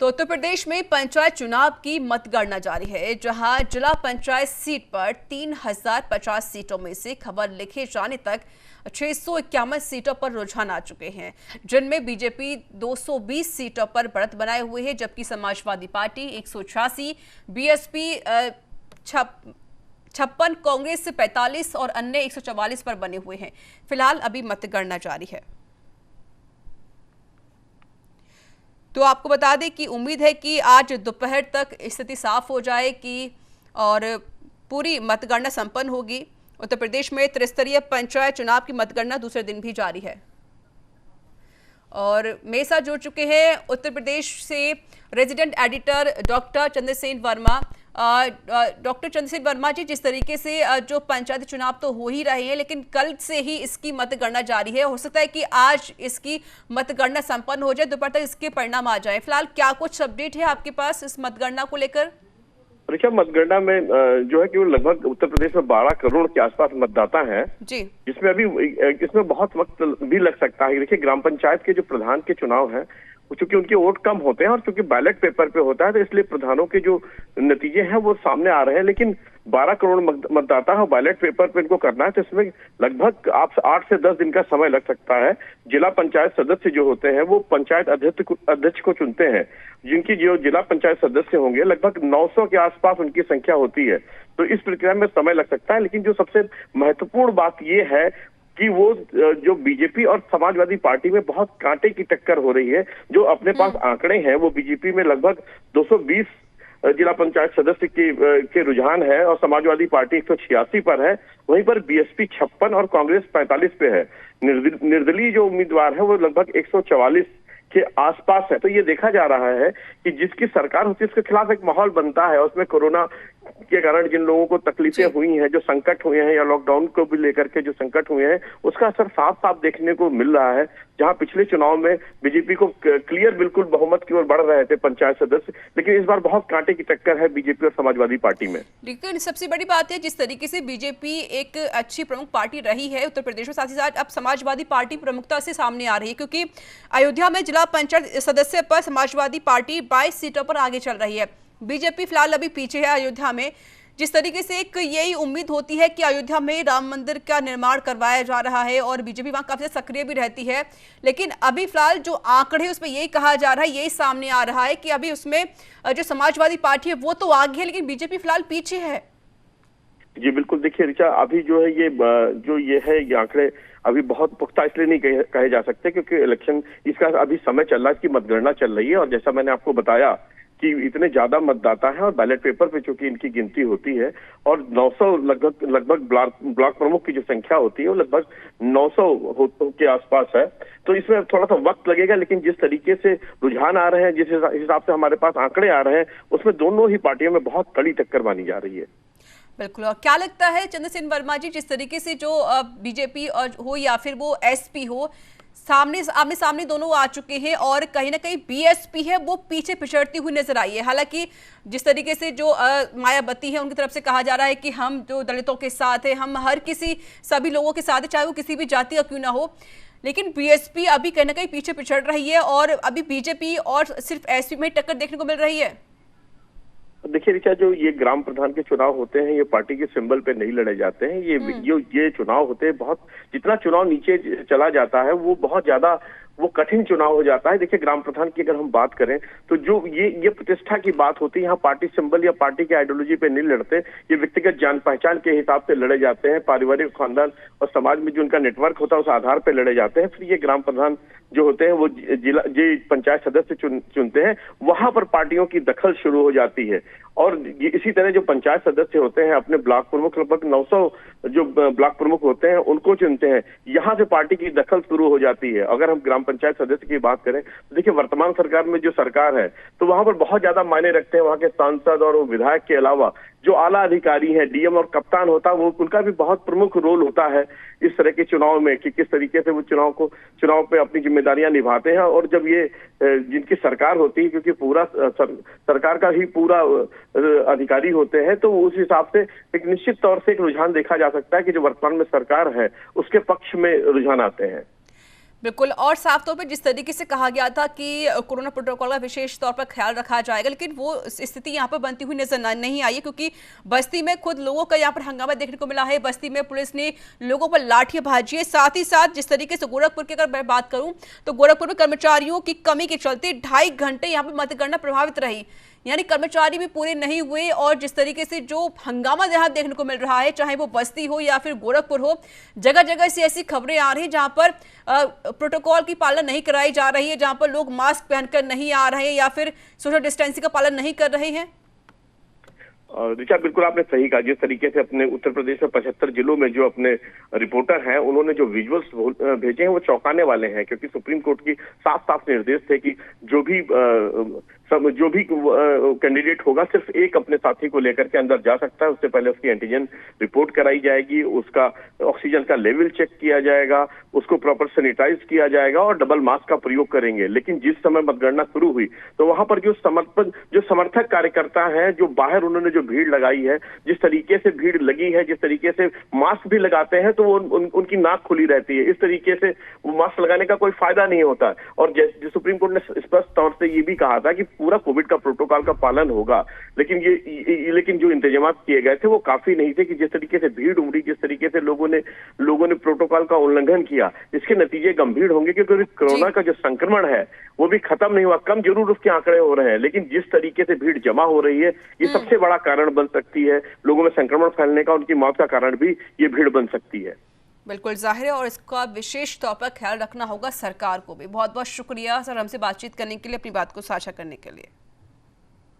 तो उत्तर प्रदेश में पंचायत चुनाव की मतगणना जारी है, जहां जिला पंचायत सीट पर 3050 सीटों में से खबर लिखे जाने तक 651 सीटों पर रुझान आ चुके हैं, जिनमें बीजेपी 220 सीटों पर बढ़त बनाए हुए है, जबकि समाजवादी पार्टी 186, बीएसपी 56, कांग्रेस 45 और अन्य 144 पर बने हुए हैं। फिलहाल अभी मतगणना जारी है। तो आपको बता दें कि उम्मीद है कि आज दोपहर तक स्थिति साफ हो जाएगी और पूरी मतगणना संपन्न होगी। उत्तर प्रदेश में त्रिस्तरीय पंचायत चुनाव की मतगणना दूसरे दिन भी जारी है। और मेरे साथ जुड़ चुके हैं उत्तर प्रदेश से resident editor doctor Chandrasen Verma. Doctor Chandrasen Verma ji, जिस तरीके से जो पंचायत चुनाव तो हो ही रहे हैं, लेकिन कल से ही इसकी मतगणना जारी है। हो सकता है कि आज इसकी मतगणना संपन्न हो जाए, दोपहर तक इसके परिणाम आ जाए। फिलहाल क्या कुछ अपडेट है आपके पास इस मतगणना को लेकर? देखिए, मतगणना में जो है कि वो लगभग उत्तर प्रदेश में 12 करोड़ के आसपास मतदाता हैं जी, जिसमें अभी इसमें बहुत वक्त भी लग सकता है। देखिए, ग्राम पंचायत के जो प्रधान के चुनाव हैं, चूंकि उनके वोट कम होते हैं और चूंकि बैलेट पेपर पे होता है, तो इसलिए प्रधानों के जो नतीजे हैं वो सामने आ रहे हैं। लेकिन 12 करोड़ मतदाता है, बैलेट पेपर पे इनको करना है, तो इसमें लगभग आप 8 से 10 दिन का समय लग सकता है। जिला पंचायत सदस्य जो होते हैं वो पंचायत अध्यक्ष को चुनते हैं, जिनकी जो जिला पंचायत सदस्य होंगे लगभग 900 के आसपास उनकी संख्या होती है। तो इस प्रक्रिया में समय लग सकता है। लेकिन जो सबसे महत्वपूर्ण बात ये है कि वो जो बीजेपी और समाजवादी पार्टी में बहुत कांटे की टक्कर हो रही है। जो अपने पास आंकड़े हैं, वो बीजेपी में लगभग 220 जिला पंचायत सदस्य के रुझान है और समाजवादी पार्टी 186 पर है। वहीं पर बीएसपी 56 और कांग्रेस 45 पे है। निर्दलीय जो उम्मीदवार है वो लगभग 144 के आसपास है। तो ये देखा जा रहा है कि जिसकी सरकार होती है उसके खिलाफ एक माहौल बनता है। उसमें कोरोना के कारण जिन लोगों को तकलीफें हुई हैं, जो संकट हुए हैं, या लॉकडाउन को भी लेकर के जो संकट हुए हैं, उसका असर साफ साफ देखने को मिल रहा है। जहां पिछले चुनाव में बीजेपी को क्लियर बिल्कुल बहुमत की ओर बढ़ रहे थे पंचायत सदस्य, लेकिन इस बार बहुत कांटे की टक्कर है बीजेपी और समाजवादी पार्टी में। लेकिन सबसे बड़ी बात है, जिस तरीके से बीजेपी एक अच्छी प्रमुख पार्टी रही है उत्तर प्रदेश में, साथ ही साथ अब समाजवादी पार्टी प्रमुखता से सामने आ रही है, क्योंकि अयोध्या में जिला पंचायत सदस्य पर समाजवादी पार्टी 22 सीटों पर आगे चल रही है। बीजेपी फिलहाल अभी पीछे है अयोध्या में। जिस तरीके से एक यही उम्मीद होती है कि अयोध्या में राम मंदिर का निर्माण करवाया जा रहा है और बीजेपी वहां काफी सक्रिय भी रहती है, लेकिन अभी फिलहाल जो आंकड़े उसमें यही कहा जा रहा है, यही सामने आ रहा है कि अभी उसमें जो समाजवादी पार्टी है वो तो आगे है, लेकिन बीजेपी फिलहाल पीछे है। जी बिल्कुल। देखिए ऋचा, अभी जो है ये आंकड़े अभी बहुत पुख्ता इसलिए नहीं कहे जा सकते क्योंकि इलेक्शन इसका अभी समय चल रहा है, इसकी मतगणना चल रही है। और जैसा मैंने आपको बताया कि इतने ज्यादा मतदाता हैं और बैलेट पेपर पे चूंकि इनकी गिनती होती है और 900 लगभग ब्लॉक प्रमुख की जो संख्या होती है वो लगभग 900 के आसपास है। तो इसमें थोड़ा सा वक्त लगेगा, लेकिन जिस तरीके से रुझान आ रहे हैं, जिस हिसाब से हमारे पास आंकड़े आ रहे हैं, उसमें दोनों ही पार्टियों में बहुत कड़ी टक्कर मानी जा रही है। बिल्कुल। और क्या लगता है चंद्रसेन वर्मा जी, जिस तरीके से जो बीजेपी हो या फिर वो एसपी हो, आमने सामने दोनों आ चुके हैं और कहीं ना कहीं बीएसपी है वो पीछे पिछड़ती हुई नजर आई है। हालांकि जिस तरीके से जो मायावती है उनकी तरफ से कहा जा रहा है कि हम जो दलितों के साथ है, हम सभी लोगों के साथ है, चाहे वो किसी भी जाति का क्यों ना हो, लेकिन बीएसपी अभी कहीं ना कहीं पीछे पिछड़ रही है और अभी बीजेपी और सिर्फ एसपी में टक्कर देखने को मिल रही है। देखिए ऋचा, जो ये ग्राम प्रधान के चुनाव होते हैं ये पार्टी के सिंबल पे नहीं लड़े जाते हैं। ये चुनाव होते हैं, बहुत जितना चुनाव नीचे चला जाता है वो बहुत ज्यादा वो कठिन चुनाव हो जाता है। देखिए, ग्राम प्रधान की अगर हम बात करें तो जो ये प्रतिष्ठा की बात होती है, यहाँ पार्टी सिंबल या पार्टी की आइडियोलॉजी पे नहीं लड़ते। ये व्यक्तिगत जान पहचान के हिसाब से लड़े जाते हैं, पारिवारिक, खानदान और समाज में जो उनका नेटवर्क होता है उस आधार पर लड़े जाते हैं। फिर ये ग्राम प्रधान जो होते हैं वो जो पंचायत सदस्य चुनते हैं, वहां पर पार्टियों की दखल शुरू हो जाती है। और इसी तरह जो पंचायत सदस्य होते हैं अपने ब्लॉक प्रमुख, लगभग 900 जो ब्लॉक प्रमुख होते हैं उनको चुनते हैं। यहाँ से पार्टी की दखल शुरू हो जाती है। अगर हम ग्राम पंचायत सदस्य की बात करें तो देखिए, वर्तमान सरकार में जो सरकार है तो वहां पर बहुत ज्यादा मायने रखते हैं वहां के सांसद और विधायक के अलावा जो आला अधिकारी हैं, डीएम और कप्तान होता है, वो उनका भी बहुत प्रमुख रोल होता है इस तरह के चुनाव में कि किस तरीके से वो चुनाव पे अपनी जिम्मेदारियां निभाते हैं। और जब ये जिनकी सरकार होती है, क्योंकि पूरा सरकार का ही पूरा अधिकारी होते हैं, तो उस हिसाब से एक निश्चित तौर से एक रुझान देखा जा सकता है कि जो वर्तमान में सरकार है उसके पक्ष में रुझान आते हैं। बिल्कुल, और साफ तौर पे जिस तरीके से कहा गया था कि कोरोना प्रोटोकॉल का विशेष तौर पर ख्याल रखा जाएगा, लेकिन वो स्थिति यहाँ पर बनती हुई नजर नहीं आई है, क्योंकि बस्ती में खुद लोगों का यहाँ पर हंगामा देखने को मिला है। बस्ती में पुलिस ने लोगों पर लाठियां भाजी है। साथ ही साथ जिस तरीके से गोरखपुर की अगर मैं बात करूं तो गोरखपुर में कर्मचारियों की कमी के चलते 2.5 घंटे यहाँ पर मतगणना प्रभावित रही, यानी कर्मचारी भी पूरे नहीं हुए। और जिस तरीके से जो हंगामा यहाँ देखने को मिल रहा है, चाहे वो बस्ती हो या फिर गोरखपुर हो, जगह जगह से ऐसी खबरें आ रही हैं जहां पर प्रोटोकॉल की पालना नहीं कराई जा रही है, जहां पर लोग मास्क पहनकर नहीं आ रहे हैं या फिर सोशल डिस्टेंसिंग का पालन नहीं कर रहे हैं। ऋचा, बिल्कुल आपने सही कहा। जिस तरीके से अपने उत्तर प्रदेश में 75 जिलों में जो अपने रिपोर्टर हैं उन्होंने जो विजुअल्स भेजे हैं वो चौंकाने वाले हैं, क्योंकि सुप्रीम कोर्ट की साफ साफ निर्देश थे कि जो भी कैंडिडेट होगा सिर्फ एक अपने साथी को लेकर के अंदर जा सकता है। उससे पहले उसकी एंटीजन रिपोर्ट कराई जाएगी, उसका ऑक्सीजन का लेवल चेक किया जाएगा, उसको प्रॉपर सैनिटाइज किया जाएगा और डबल मास्क का प्रयोग करेंगे। लेकिन जिस समय मतगणना शुरू हुई तो वहां पर जो समर्थक कार्यकर्ता हैं, जो बाहर उन्होंने जो भीड़ लगाई है, जिस तरीके से भीड़ लगी है, जिस तरीके से मास्क भी लगाते हैं तो उनकी नाक खुली रहती है। इस तरीके से वो मास्क लगाने का कोई फायदा नहीं होता। और सुप्रीम कोर्ट ने स्पष्ट तौर से ये भी कहा था कि पूरा कोविड का प्रोटोकॉल का पालन होगा, लेकिन जो इंतजाम किए गए थे वो काफी नहीं थे। कि जिस तरीके से भीड़ उमड़ी, जिस तरीके से लोगों ने प्रोटोकॉल का उल्लंघन किया, इसके नतीजे गंभीर होंगे, क्योंकि कोरोना का जो संक्रमण है वो भी खत्म नहीं हुआ। कम जरूर उसके आंकड़े हो रहे हैं, लेकिन जिस तरीके से भीड़ जमा हो रही है ये सबसे बड़ा कारण बन सकती है। लोगों में संक्रमण फैलने का, उनकी मौत का कारण भी ये भीड़ बन सकती है। बिल्कुल जाहिर है, और इसका विशेष तौर पर ख्याल रखना होगा सरकार को भी। बहुत बहुत शुक्रिया सर हमसे बातचीत करने के लिए, अपनी बात को साझा करने के लिए।